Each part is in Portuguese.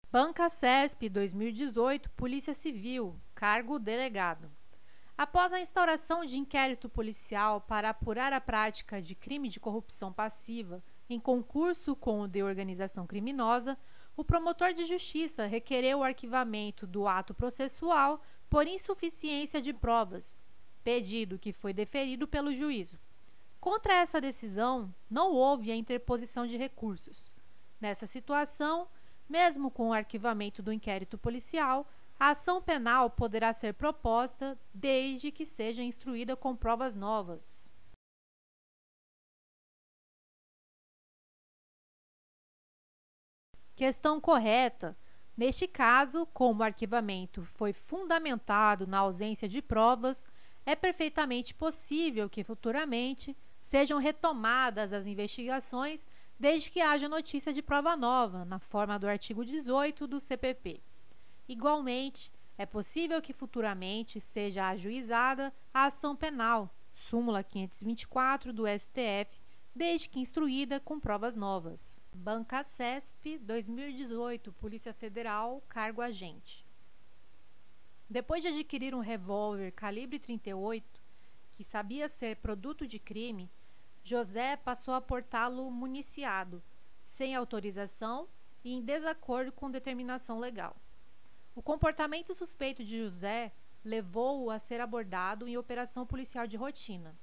Banca CESP 2018, Polícia Civil, cargo delegado. Após a instauração de inquérito policial para apurar a prática de crime de corrupção passiva em concurso com o de organização criminosa, o promotor de justiça requereu o arquivamento do ato processual por insuficiência de provas, pedido que foi deferido pelo juízo. Contra essa decisão, não houve a interposição de recursos. Nessa situação, mesmo com o arquivamento do inquérito policial, a ação penal poderá ser proposta desde que seja instruída com provas novas. Questão correta. Neste caso, como o arquivamento foi fundamentado na ausência de provas, é perfeitamente possível que futuramente sejam retomadas as investigações desde que haja notícia de prova nova, na forma do artigo 18 do CPP. Igualmente, é possível que futuramente seja ajuizada a ação penal, súmula 524 do STF, desde que instruída com provas novas. Banca CESP 2018, Polícia Federal, cargo agente. Depois de adquirir um revólver calibre 38, que sabia ser produto de crime, José passou a portá-lo municiado, sem autorização e em desacordo com determinação legal. O comportamento suspeito de José levou-o a ser abordado em operação policial de rotina.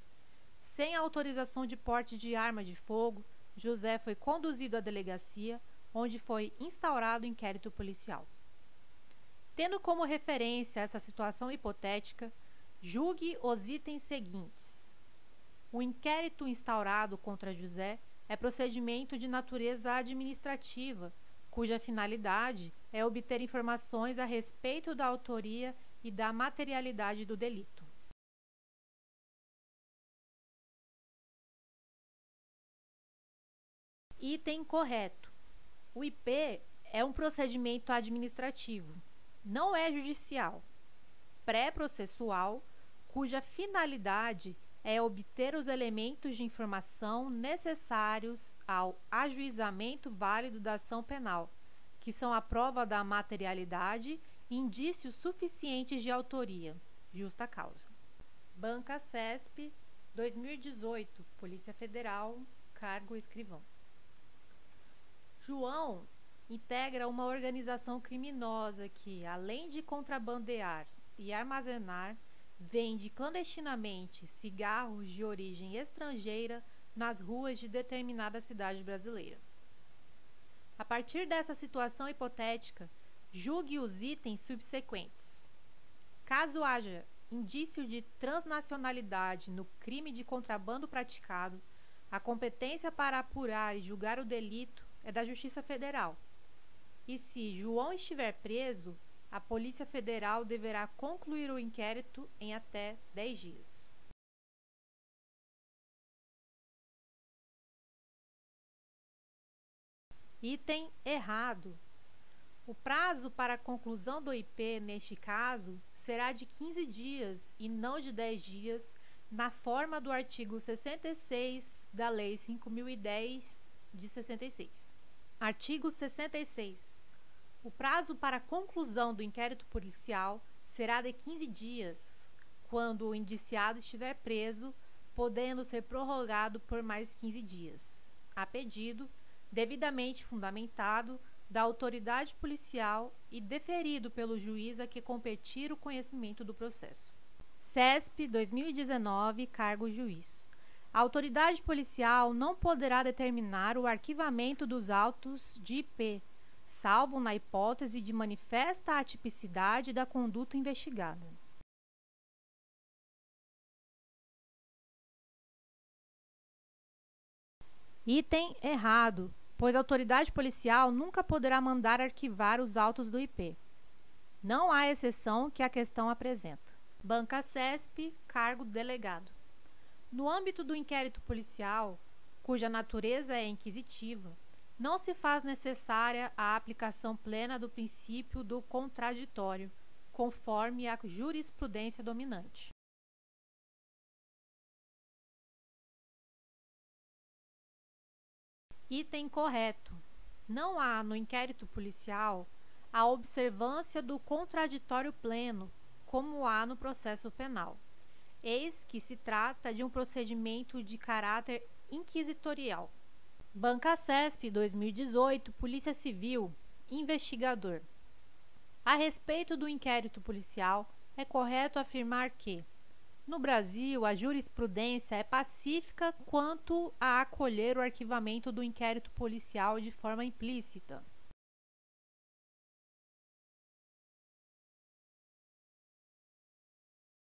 Sem autorização de porte de arma de fogo, José foi conduzido à delegacia, onde foi instaurado inquérito policial. Tendo como referência essa situação hipotética, julgue os itens seguintes. O inquérito instaurado contra José é procedimento de natureza administrativa, cuja finalidade é obter informações a respeito da autoria e da materialidade do delito. Item correto. O IP é um procedimento administrativo, não é judicial, pré-processual, cuja finalidade é obter os elementos de informação necessários ao ajuizamento válido da ação penal, que são a prova da materialidade e indícios suficientes de autoria, justa causa. Banca CESP 2018, Polícia Federal, cargo escrivão. João integra uma organização criminosa que, além de contrabandear e armazenar, vende clandestinamente cigarros de origem estrangeira nas ruas de determinada cidade brasileira. A partir dessa situação hipotética, julgue os itens subsequentes. Caso haja indício de transnacionalidade no crime de contrabando praticado, a competência para apurar e julgar o delito é da Justiça Federal. E se João estiver preso, a Polícia Federal deverá concluir o inquérito em até 10 dias. Item errado. O prazo para a conclusão do IP, neste caso, será de 15 dias e não de 10 dias, na forma do artigo 66 da Lei 5.010, de 66. Artigo 66. O prazo para a conclusão do inquérito policial será de 15 dias, quando o indiciado estiver preso, podendo ser prorrogado por mais 15 dias, a pedido, devidamente fundamentado, da autoridade policial e deferido pelo juiz a que competir o conhecimento do processo. CESP 2019, cargo juiz. A autoridade policial não poderá determinar o arquivamento dos autos de IP, salvo na hipótese de manifesta atipicidade da conduta investigada. Item errado, pois a autoridade policial nunca poderá mandar arquivar os autos do IP. Não há exceção que a questão apresenta. Banca CESP, cargo delegado. No âmbito do inquérito policial, cuja natureza é inquisitiva, não se faz necessária a aplicação plena do princípio do contraditório, conforme a jurisprudência dominante. Item correto. Não há, no inquérito policial, a observância do contraditório pleno, como há no processo penal. Eis que se trata de um procedimento de caráter inquisitorial. Banca-CESP 2018, Polícia Civil, investigador. A respeito do inquérito policial, é correto afirmar que, no Brasil, a jurisprudência é pacífica quanto a acolher o arquivamento do inquérito policial de forma implícita.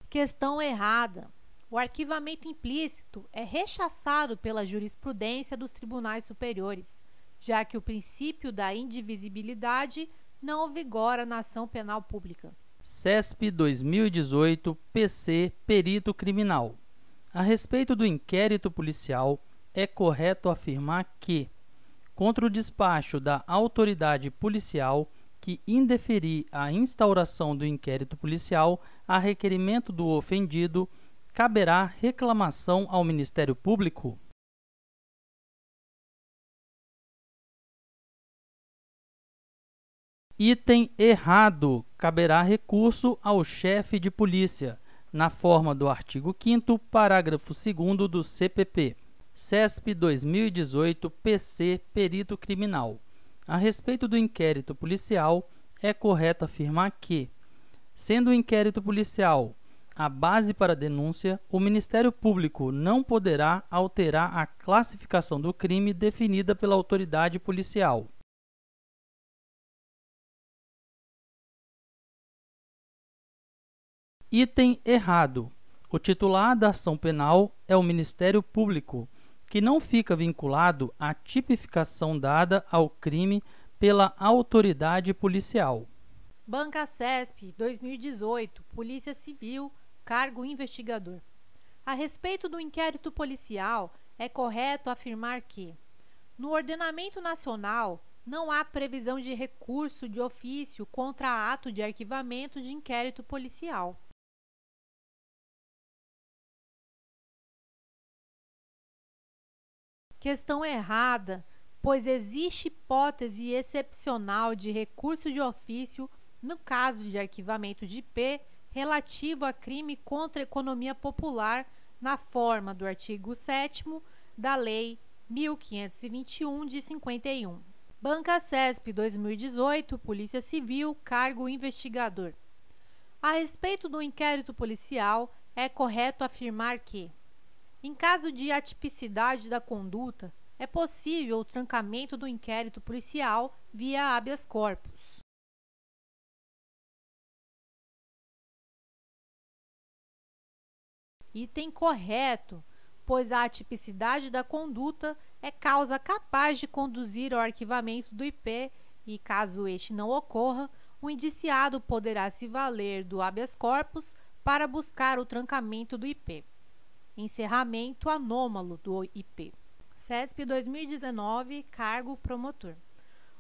Questão errada. O arquivamento implícito é rechaçado pela jurisprudência dos tribunais superiores, já que o princípio da indivisibilidade não vigora na ação penal pública. CESP 2018, PC, Perito Criminal. A respeito do inquérito policial, é correto afirmar que, contra o despacho da autoridade policial que indeferir a instauração do inquérito policial a requerimento do ofendido, caberá reclamação ao Ministério Público? Item errado. Caberá recurso ao chefe de polícia, na forma do artigo 5º, parágrafo 2º do CPP. CESP 2018, PC, Perito Criminal. A respeito do inquérito policial, é correto afirmar que, sendo o inquérito policial a base para a denúncia, o Ministério Público não poderá alterar a classificação do crime definida pela autoridade policial. Item errado. O titular da ação penal é o Ministério Público, que não fica vinculado à tipificação dada ao crime pela autoridade policial. Banca-CESP 2018, Polícia Civil, cargo investigador. A respeito do inquérito policial, é correto afirmar que, no ordenamento nacional, não há previsão de recurso de ofício contra ato de arquivamento de inquérito policial. Questão errada, pois existe hipótese excepcional de recurso de ofício no caso de arquivamento de IP relativo a crime contra a economia popular na forma do artigo 7º da Lei 1521 de 51. Banca-CESP 2018, Polícia Civil, cargo investigador. A respeito do inquérito policial, é correto afirmar que, em caso de atipicidade da conduta, é possível o trancamento do inquérito policial via habeas corpus. Item correto, pois a atipicidade da conduta é causa capaz de conduzir ao arquivamento do IP e, caso este não ocorra, o indiciado poderá se valer do habeas corpus para buscar o trancamento do IP. Encerramento anômalo do IP. CESP 2019, cargo promotor.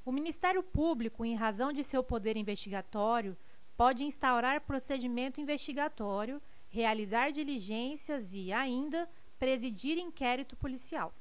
O Ministério Público, em razão de seu poder investigatório, pode instaurar procedimento investigatório, realizar diligências e, ainda, presidir inquérito policial.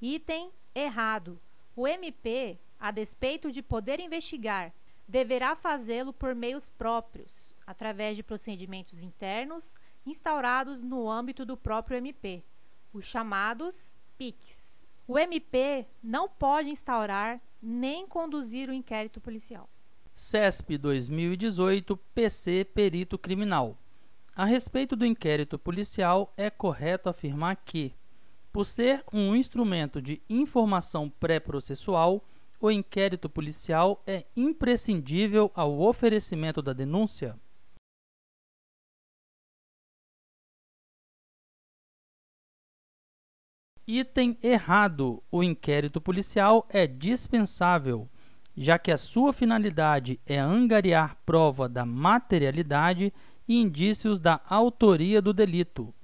Item errado. O MP, a despeito de poder investigar, deverá fazê-lo por meios próprios, através de procedimentos internos instaurados no âmbito do próprio MP, os chamados PICs. O MP não pode instaurar nem conduzir o inquérito policial. CESP 2018, PC, Perito Criminal. A respeito do inquérito policial, é correto afirmar que, por ser um instrumento de informação pré-processual, o inquérito policial é imprescindível ao oferecimento da denúncia? Item errado. O inquérito policial é dispensável, já que a sua finalidade é angariar prova da materialidade e indícios da autoria do delito.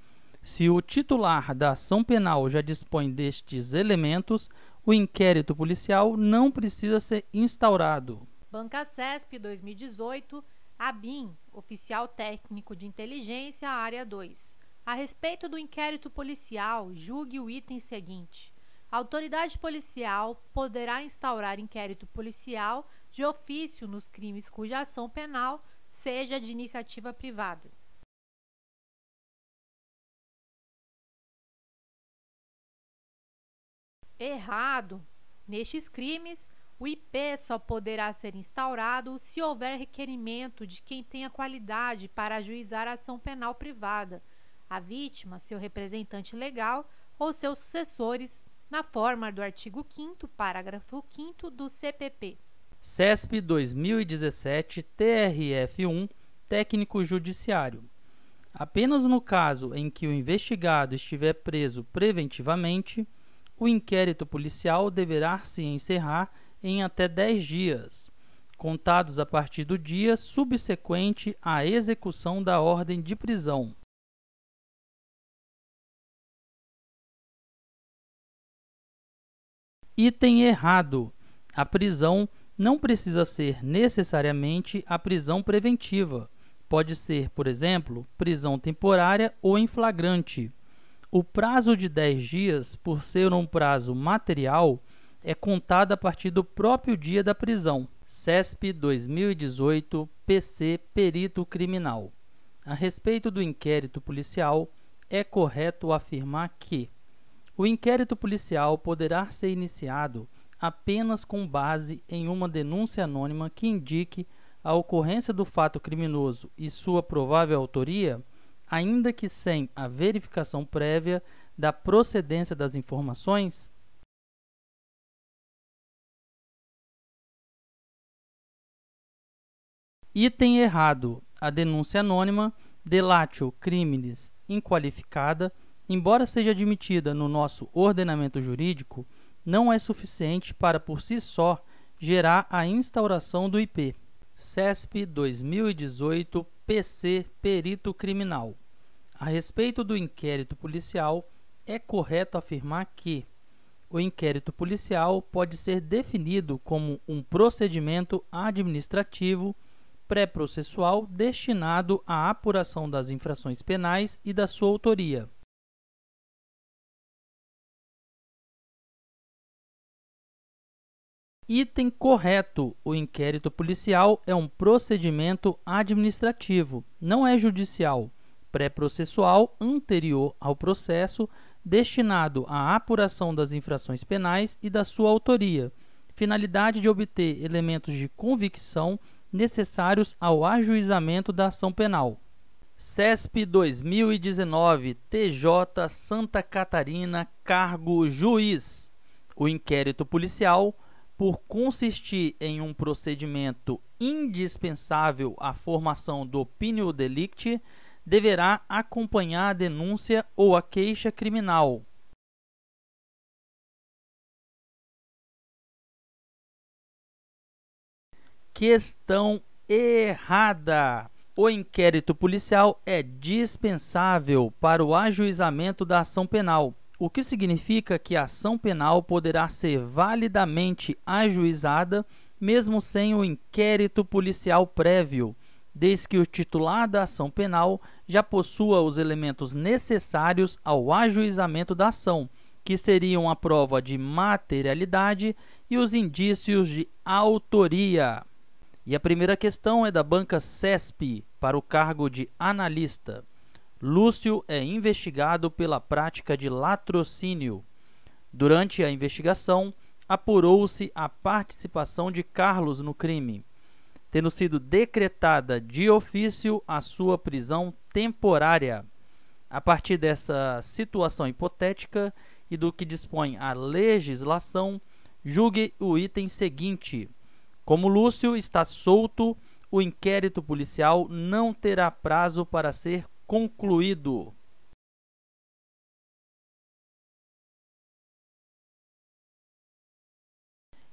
Se o titular da ação penal já dispõe destes elementos, o inquérito policial não precisa ser instaurado. Banca-CESP 2018, ABIN, Oficial Técnico de Inteligência, Área 2. A respeito do inquérito policial, julgue o item seguinte. A autoridade policial poderá instaurar inquérito policial de ofício nos crimes cuja ação penal seja de iniciativa privada. Errado. Nestes crimes, o IP só poderá ser instaurado se houver requerimento de quem tenha qualidade para ajuizar a ação penal privada, a vítima, seu representante legal ou seus sucessores, na forma do artigo 5º, parágrafo 5º do CPP. CESP 2017, TRF1, Técnico Judiciário. Apenas no caso em que o investigado estiver preso preventivamente, o inquérito policial deverá se encerrar em até 10 dias, contados a partir do dia subsequente à execução da ordem de prisão. Item errado. A prisão não precisa ser necessariamente a prisão preventiva. Pode ser, por exemplo, prisão temporária ou em flagrante. O prazo de 10 dias, por ser um prazo material, é contado a partir do próprio dia da prisão. CESP 2018, PC Perito Criminal. A respeito do inquérito policial, é correto afirmar que o inquérito policial poderá ser iniciado apenas com base em uma denúncia anônima que indique a ocorrência do fato criminoso e sua provável autoria, ainda que sem a verificação prévia da procedência das informações? Item errado. A denúncia anônima, delatio criminis inqualificada, embora seja admitida no nosso ordenamento jurídico, não é suficiente para, por si só, gerar a instauração do IP. CESP 2018, PC Perito Criminal. A respeito do inquérito policial, é correto afirmar que o inquérito policial pode ser definido como um procedimento administrativo pré-processual destinado à apuração das infrações penais e da sua autoria. Item correto. O inquérito policial é um procedimento administrativo, não é judicial, pré-processual anterior ao processo, destinado à apuração das infrações penais e da sua autoria, finalidade de obter elementos de convicção necessários ao ajuizamento da ação penal. CESP 2019, TJ Santa Catarina, cargo juiz. O inquérito policial, por consistir em um procedimento indispensável à formação do opinio delicti, deverá acompanhar a denúncia ou a queixa criminal. Questão errada. O inquérito policial é dispensável para o ajuizamento da ação penal, o que significa que a ação penal poderá ser validamente ajuizada mesmo sem o inquérito policial prévio, desde que o titular da ação penal já possua os elementos necessários ao ajuizamento da ação, que seriam a prova de materialidade e os indícios de autoria. E a primeira questão é da banca CESP, para o cargo de analista. Lúcio é investigado pela prática de latrocínio. Durante a investigação, apurou-se a participação de Carlos no crime, tendo sido decretada de ofício a sua prisão temporária. A partir dessa situação hipotética e do que dispõe a legislação, julgue o item seguinte. Como Lúcio está solto, o inquérito policial não terá prazo para ser concluído.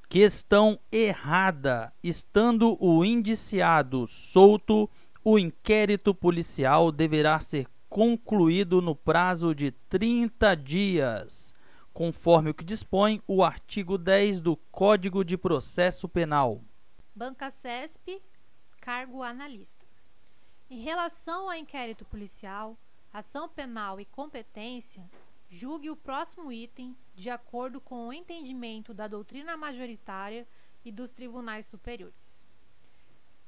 Questão errada. Estando o indiciado solto, o inquérito policial deverá ser concluído no prazo de 30 dias, conforme o que dispõe o artigo 10 do Código de Processo Penal. Banca CESP, cargo analista. Em relação ao inquérito policial, ação penal e competência, julgue o próximo item de acordo com o entendimento da doutrina majoritária e dos tribunais superiores.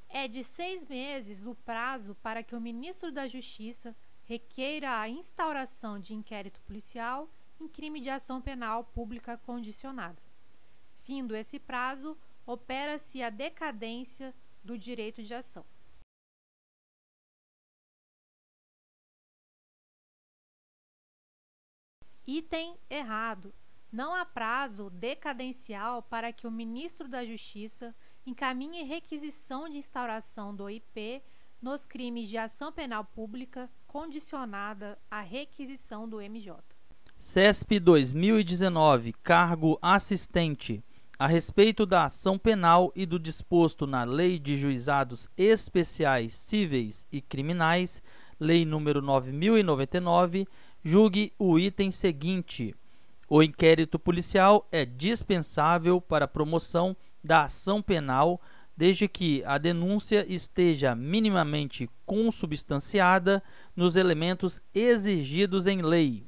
É de 6 meses o prazo para que o ministro da Justiça requeira a instauração de inquérito policial em crime de ação penal pública condicionada. Findo esse prazo, opera-se a decadência do direito de ação. Item errado. Não há prazo decadencial para que o ministro da Justiça encaminhe requisição de instauração do IP nos crimes de ação penal pública condicionada à requisição do MJ. CESP 2019, cargo assistente. A respeito da ação penal e do disposto na Lei de Juizados Especiais Cíveis e Criminais, Lei nº 9.099, julgue o item seguinte: o inquérito policial é dispensável para a promoção da ação penal, desde que a denúncia esteja minimamente consubstanciada nos elementos exigidos em lei.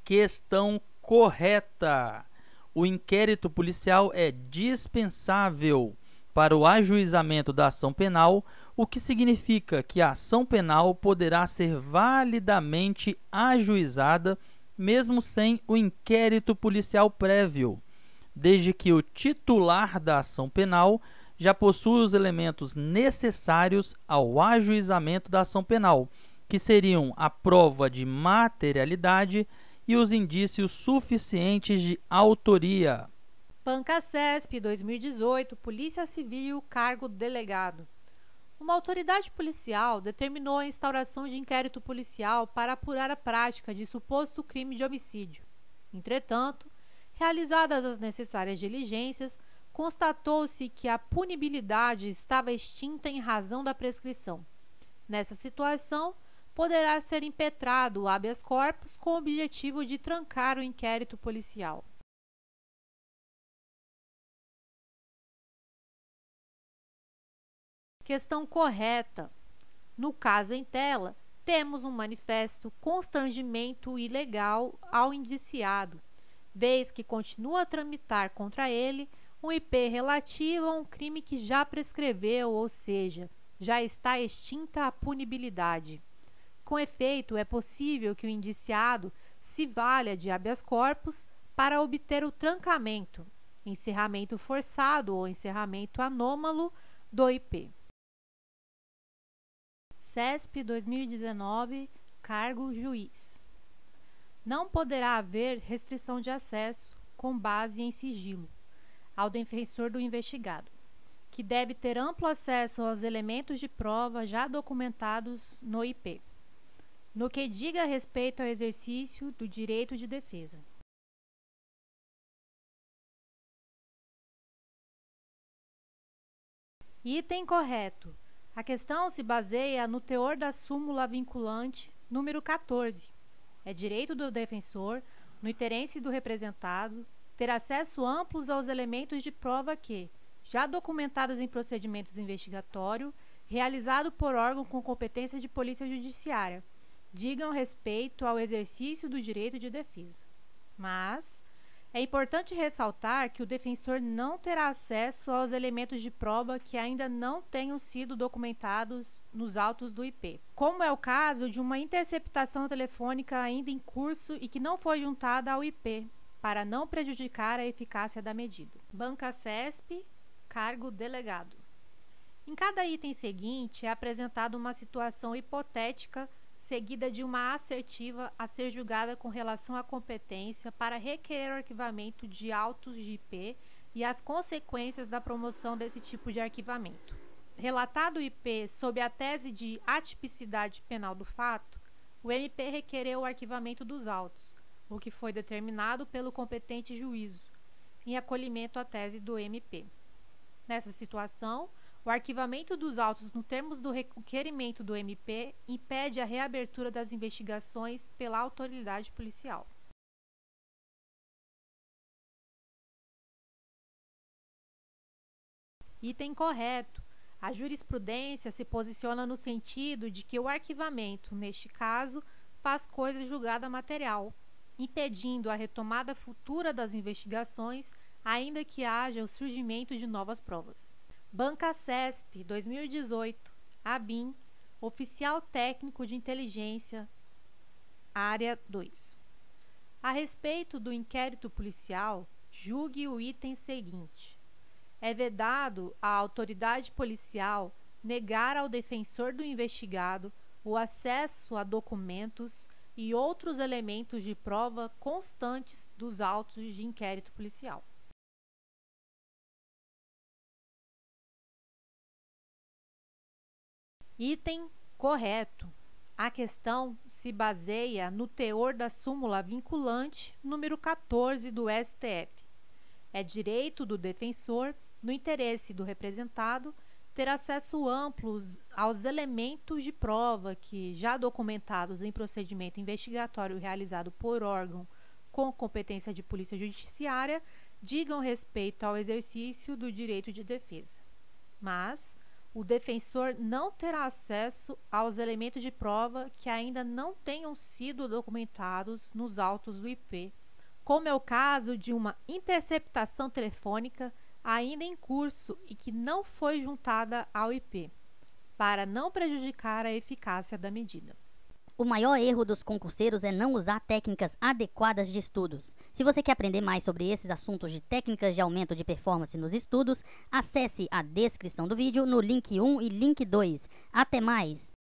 Questão correta. O inquérito policial é dispensável para o ajuizamento da ação penal, o que significa que a ação penal poderá ser validamente ajuizada mesmo sem o inquérito policial prévio, desde que o titular da ação penal já possua os elementos necessários ao ajuizamento da ação penal, que seriam a prova de materialidade e os indícios suficientes de autoria. Banca CESP 2018, Polícia Civil, cargo delegado. Uma autoridade policial determinou a instauração de inquérito policial para apurar a prática de suposto crime de homicídio. Entretanto, realizadas as necessárias diligências, constatou-se que a punibilidade estava extinta em razão da prescrição. Nessa situação, poderá ser impetrado o habeas corpus com o objetivo de trancar o inquérito policial. Questão correta. No caso em tela, temos um manifesto constrangimento ilegal ao indiciado, vez que continua a tramitar contra ele um IP relativo a um crime que já prescreveu, ou seja, já está extinta a punibilidade. Com efeito, é possível que o indiciado se valha de habeas corpus para obter o trancamento, encerramento forçado ou encerramento anômalo do IP. CESP 2019, cargo juiz. Não poderá haver restrição de acesso, com base em sigilo, ao defensor do investigado, que deve ter amplo acesso aos elementos de prova já documentados no IP, no que diga respeito ao exercício do direito de defesa. Item correto. A questão se baseia no teor da súmula vinculante número 14. É direito do defensor, no interesse do representado, ter acesso amplos aos elementos de prova que, já documentados em procedimentos investigatório, realizado por órgão com competência de polícia judiciária, digam respeito ao exercício do direito de defesa. Mas é importante ressaltar que o defensor não terá acesso aos elementos de prova que ainda não tenham sido documentados nos autos do IP, como é o caso de uma interceptação telefônica ainda em curso e que não foi juntada ao IP, para não prejudicar a eficácia da medida. Banca CESP, cargo delegado. Em cada item seguinte é apresentada uma situação hipotética seguida de uma assertiva a ser julgada com relação à competência para requerer o arquivamento de autos de IP e as consequências da promoção desse tipo de arquivamento. Relatado o IP sob a tese de atipicidade penal do fato, o MP requereu o arquivamento dos autos, o que foi determinado pelo competente juízo, em acolhimento à tese do MP. Nessa situação, o arquivamento dos autos nos termos do requerimento do MP impede a reabertura das investigações pela autoridade policial. Item correto. A jurisprudência se posiciona no sentido de que o arquivamento, neste caso, faz coisa julgada material, impedindo a retomada futura das investigações, ainda que haja o surgimento de novas provas. Banca CESP, 2018, ABIN, Oficial Técnico de Inteligência, Área 2. A respeito do inquérito policial, julgue o item seguinte. É vedado à autoridade policial negar ao defensor do investigado o acesso a documentos e outros elementos de prova constantes dos autos de inquérito policial. Item correto. A questão se baseia no teor da súmula vinculante número 14 do STF. É direito do defensor, no interesse do representado, ter acesso amplo aos elementos de prova que, já documentados em procedimento investigatório realizado por órgão com competência de polícia judiciária, digam respeito ao exercício do direito de defesa. Mas o defensor não terá acesso aos elementos de prova que ainda não tenham sido documentados nos autos do IP, como é o caso de uma interceptação telefônica ainda em curso e que não foi juntada ao IP, para não prejudicar a eficácia da medida. O maior erro dos concurseiros é não usar técnicas adequadas de estudos. Se você quer aprender mais sobre esses assuntos de técnicas de aumento de performance nos estudos, acesse a descrição do vídeo no link 1 e link 2. Até mais!